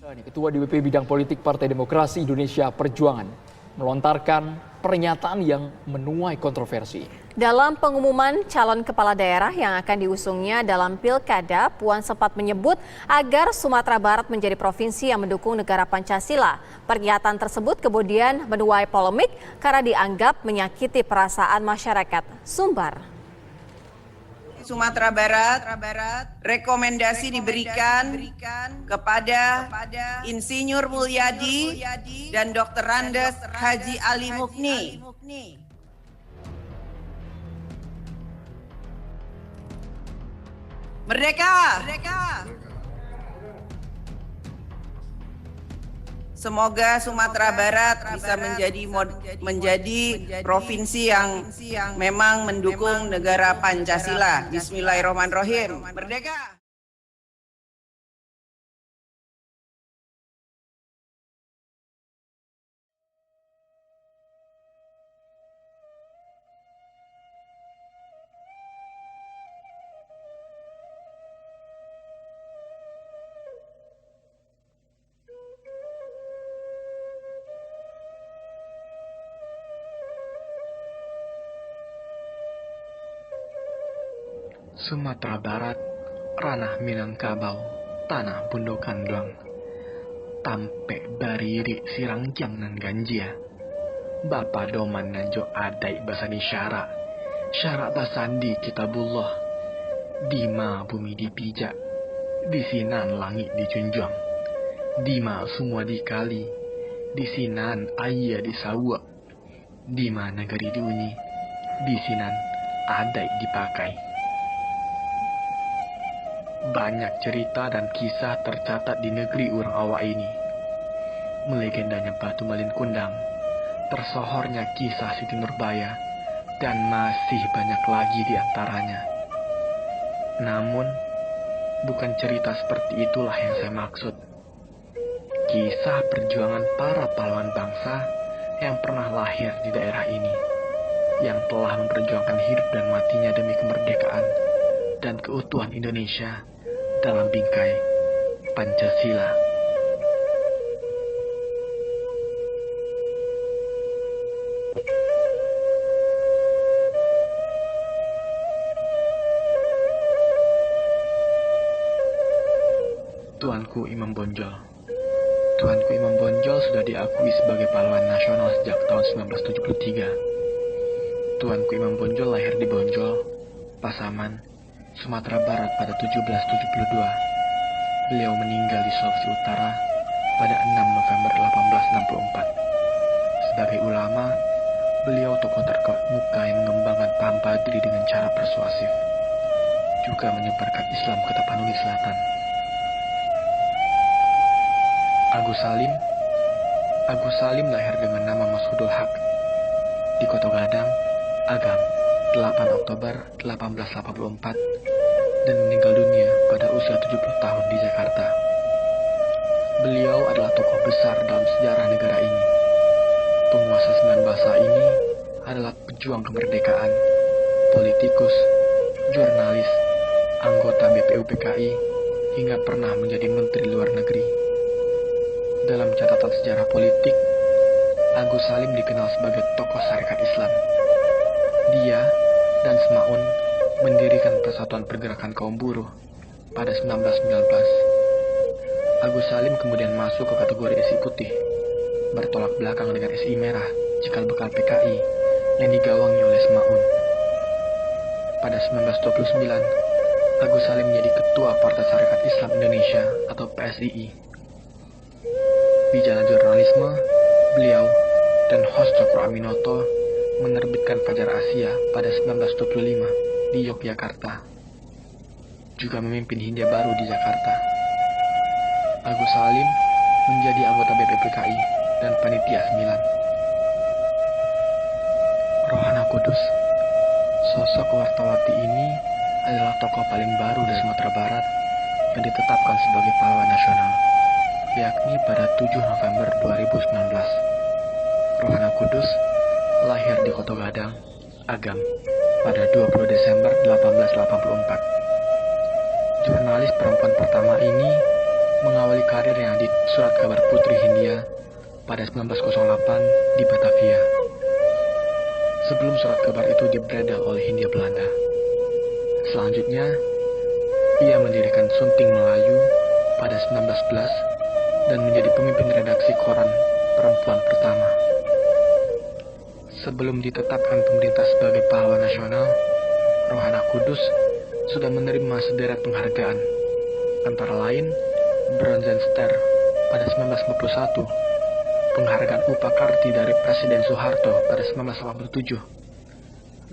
Ketua DPP Bidang Politik Partai Demokrasi Indonesia Perjuangan melontarkan pernyataan yang menuai kontroversi. Dalam pengumuman calon kepala daerah yang akan diusungnya dalam Pilkada, Puan sempat menyebut agar Sumatera Barat menjadi provinsi yang mendukung negara Pancasila. Pernyataan tersebut kemudian menuai polemik karena dianggap menyakiti perasaan masyarakat Sumbar. Sumatera Barat, rekomendasi diberikan kepada Insinyur Mulyadi dan Dr. Andes Haji Ali Mukni. Merdeka! Semoga Sumatera Barat bisa menjadi provinsi yang memang mendukung negara Pancasila. Bismillahirrahmanirrahim. Merdeka! Sumatera Barat, ranah Minangkabau, tanah bundokan doang. Tampe bariri sirangjang nan ganjia. Bapa doman nanjo adai basani syara basandi kitabullah. Dima bumi dipijak, disinan langit dijunjung. Dima semua dikali, disinan ayah disawa. Dima negeri diunyi, disinan adai dipakai. Banyak cerita dan kisah tercatat di negeri urang awak ini. Melegendanya Batu Malin Kundang, tersohornya kisah Siti Nurbaya, dan masih banyak lagi di antaranya. Namun, bukan cerita seperti itulah yang saya maksud. Kisah perjuangan para pahlawan bangsa yang pernah lahir di daerah ini, yang telah memperjuangkan hidup dan matinya demi kemerdekaan dan keutuhan Indonesia dalam bingkai Pancasila. Tuanku Imam Bonjol. Tuanku Imam Bonjol sudah diakui sebagai pahlawan nasional sejak tahun 1973. Tuanku Imam Bonjol lahir di Bonjol, Pasaman, Sumatera Barat pada 1772. Beliau meninggal di Sulawesi Utara pada 6 November 1864. Sebagai ulama, beliau tokoh terkemuka yang mengembangkan paham Badri dengan cara persuasif, juga menyebarkan Islam ke Tapanuli Selatan. Agus Salim lahir dengan nama Masudul Haq di Koto Gadang, Agam, 8 Oktober 1884 dan meninggal dunia pada usia 70 tahun di Jakarta. Beliau adalah tokoh besar dalam sejarah negara ini. Penguasa 9 bahasa ini adalah pejuang kemerdekaan, politikus, jurnalis, anggota BPU PKI, hingga pernah menjadi menteri luar negeri. Dalam catatan sejarah politik, Agus Salim dikenal sebagai tokoh Sarekat Islam. Dia dan Semaun mendirikan Persatuan Pergerakan Kaum Buruh pada 1919. Agus Salim kemudian masuk ke kategori SI Putih, bertolak belakang dengan SI Merah, cikal bakal PKI yang digawangi oleh Semaun. Pada 1929, Agus Salim menjadi Ketua Partai Sarekat Islam Indonesia atau PSII. Di jalan jurnalisme, beliau dan host Cokro Aminoto menerbitkan Fajar Asia pada 1925 di Yogyakarta. Juga memimpin Hindia Baru di Jakarta. Agus Salim menjadi anggota BPPKI dan Panitia 9. Rohana Kudus. Sosok wartawati ini adalah tokoh paling baru dari Sumatera Barat yang ditetapkan sebagai pahlawan nasional, yakni pada 7 November 2019. Rohana Kudus lahir di Koto Gadang, Agam, pada 20 Desember 1884. Jurnalis perempuan pertama ini mengawali karirnya di Surat Kabar Putri Hindia pada 1908 di Batavia. Sebelum surat kabar itu dibredel oleh Hindia Belanda. Selanjutnya, ia mendirikan Sunting Melayu pada 1911 dan menjadi pemimpin redaksi koran perempuan pertama. Sebelum ditetapkan pemerintah sebagai pahlawan nasional, Rohana Kudus sudah menerima sederet penghargaan, antara lain Bronzenster pada 1951, penghargaan Upakarti dari Presiden Soeharto pada 1987,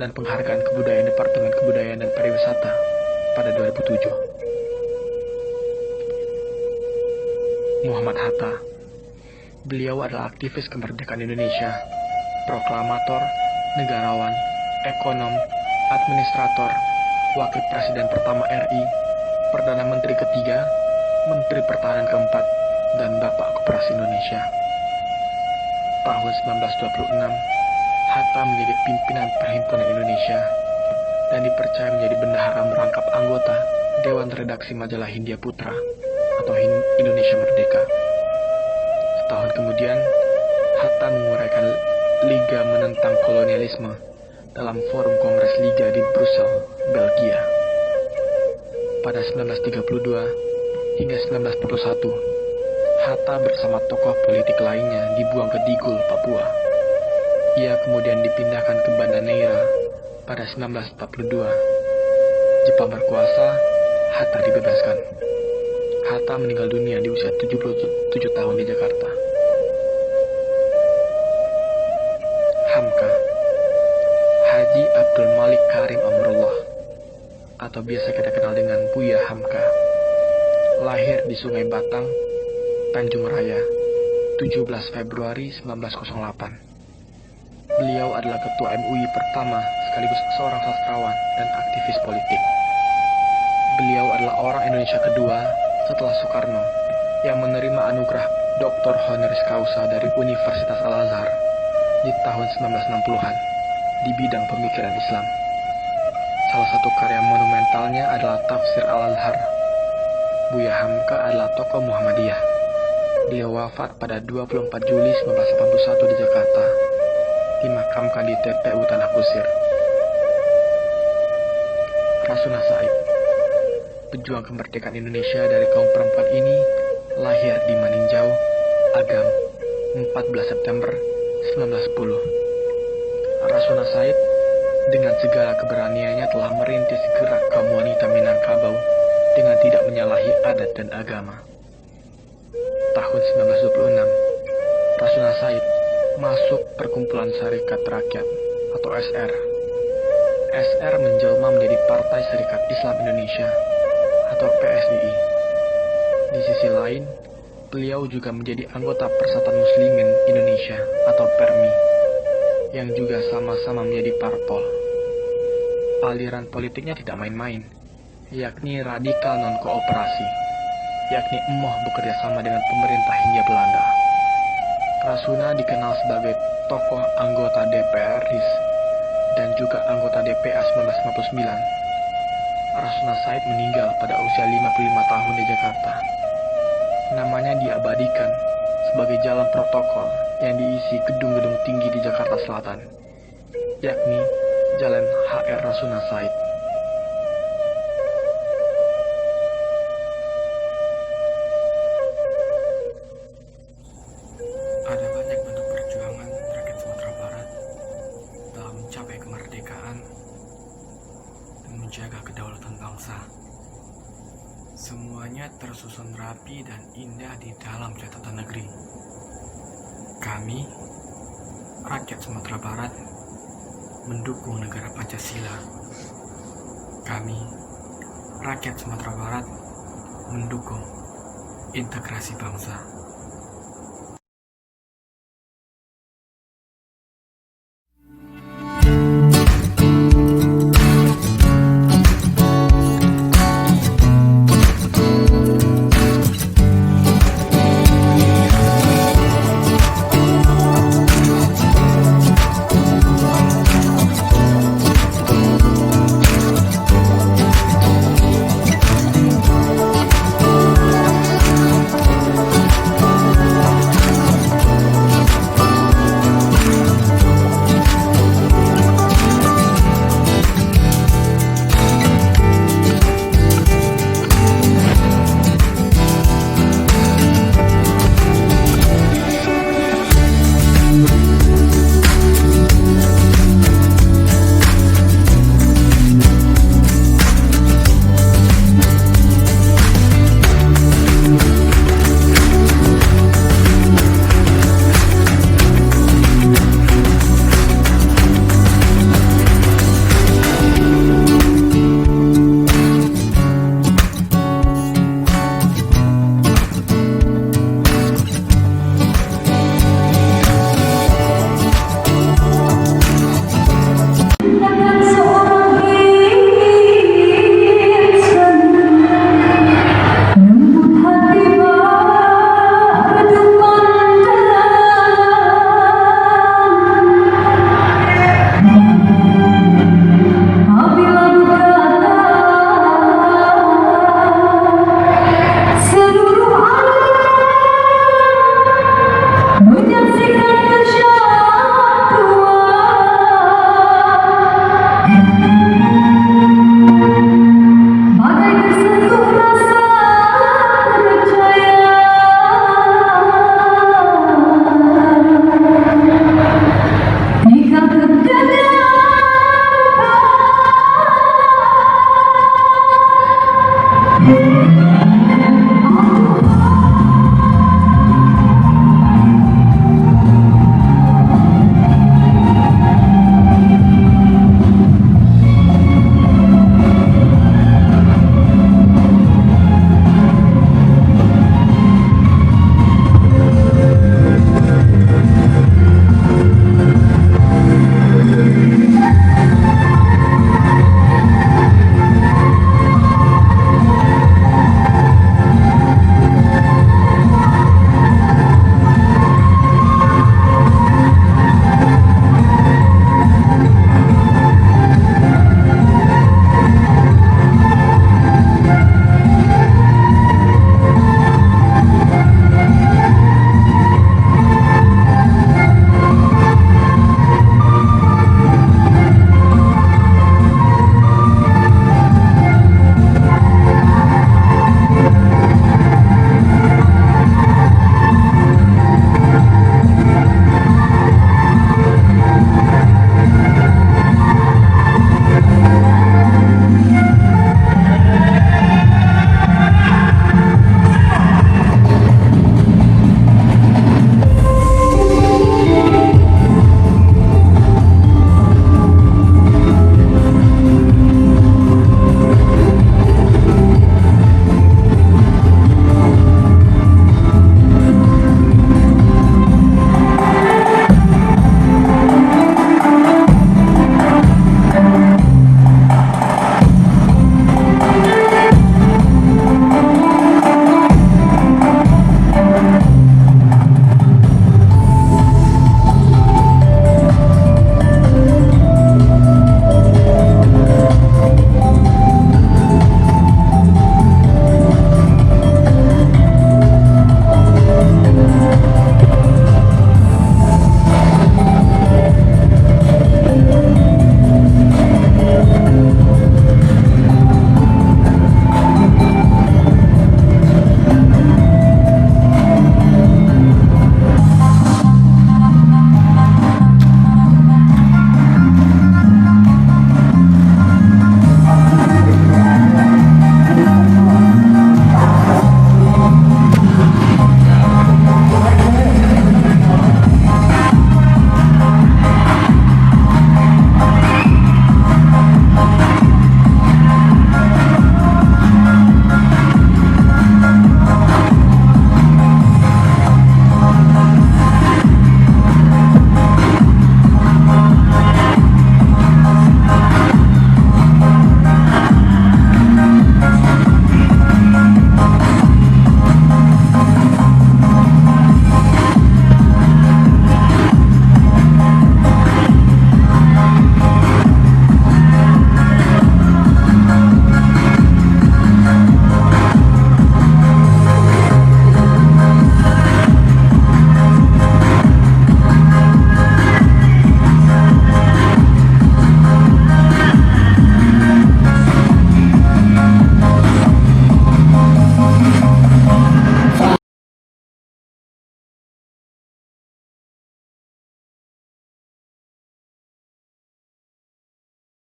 dan penghargaan Kebudayaan Departemen Kebudayaan dan Pariwisata pada 2007. Muhammad Hatta. Beliau adalah aktivis kemerdekaan Indonesia, proklamator, negarawan, ekonom, administrator, wakil presiden pertama RI, Perdana Menteri ketiga, Menteri Pertahanan keempat, dan Bapak Koperasi Indonesia. Tahun 1926, Hatta menjadi pimpinan Perhimpunan Indonesia dan dipercaya menjadi bendahara merangkap anggota Dewan Redaksi Majalah Hindia Putra atau Indonesia Merdeka. Setahun kemudian, Hatta menguraikan Liga Menentang Kolonialisme dalam Forum Kongres Liga di Brussel, Belgia. Pada 1932 hingga 1941, Hatta bersama tokoh politik lainnya dibuang ke Digul, Papua. Ia kemudian dipindahkan ke Banda Neira pada 1942. Jepang berkuasa, Hatta dibebaskan. Hatta meninggal dunia di usia 77 tahun di Jakarta. Hamka. Haji Abdul Malik Karim Amrullah, atau biasa kita kenal dengan Buya Hamka, lahir di Sungai Batang, Tanjung Raya, 17 Februari 1908. Beliau adalah ketua MUI pertama sekaligus seorang sastrawan dan aktivis politik. Beliau adalah orang Indonesia kedua setelah Soekarno yang menerima anugerah Dr. Honoris Causa dari Universitas Al-Azhar di tahun 1960-an di bidang pemikiran Islam. Salah satu karya monumentalnya adalah Tafsir Al-Azhar. Buya Hamka adalah tokoh Muhammadiyah. Dia wafat pada 24 Juli 1981 di Jakarta, dimakamkan di TPU Tanah Kusir. Rasuna Said, pejuang kemerdekaan Indonesia dari kaum perempuan ini, lahir di Maninjau, Agam, 14 September 1910. Rasuna Said dengan segala keberaniannya telah merintis gerak kaum wanita Minangkabau dengan tidak menyalahi adat dan agama. Tahun 1926, Rasuna Said masuk Perkumpulan Serikat Rakyat atau SR. SR menjelma menjadi Partai Serikat Islam Indonesia atau PSII. Di sisi lain, beliau juga menjadi anggota Persatuan Muslimin Indonesia atau PERMI, yang juga sama-sama menjadi parpol. Aliran politiknya tidak main-main, yakni radikal non-kooperasi, yakni emoh bekerja sama dengan pemerintah Hindia Belanda. Rasuna dikenal sebagai tokoh anggota DPR RIS dan juga anggota DPA 1959. Rasuna Said meninggal pada usia 55 tahun di Jakarta. Namanya diabadikan sebagai jalan protokol yang diisi gedung-gedung tinggi di Jakarta Selatan, yakni Jalan HR Rasuna Said. Ada banyak bentuk perjuangan rakyat Sumatera Barat dalam mencapai kemerdekaan dan menjaga kedaulatan bangsa. Semuanya tersusun rapi dan indah di dalam catatan negeri. Kami, rakyat Sumatera Barat, mendukung negara Pancasila. Kami, rakyat Sumatera Barat, mendukung integrasi bangsa.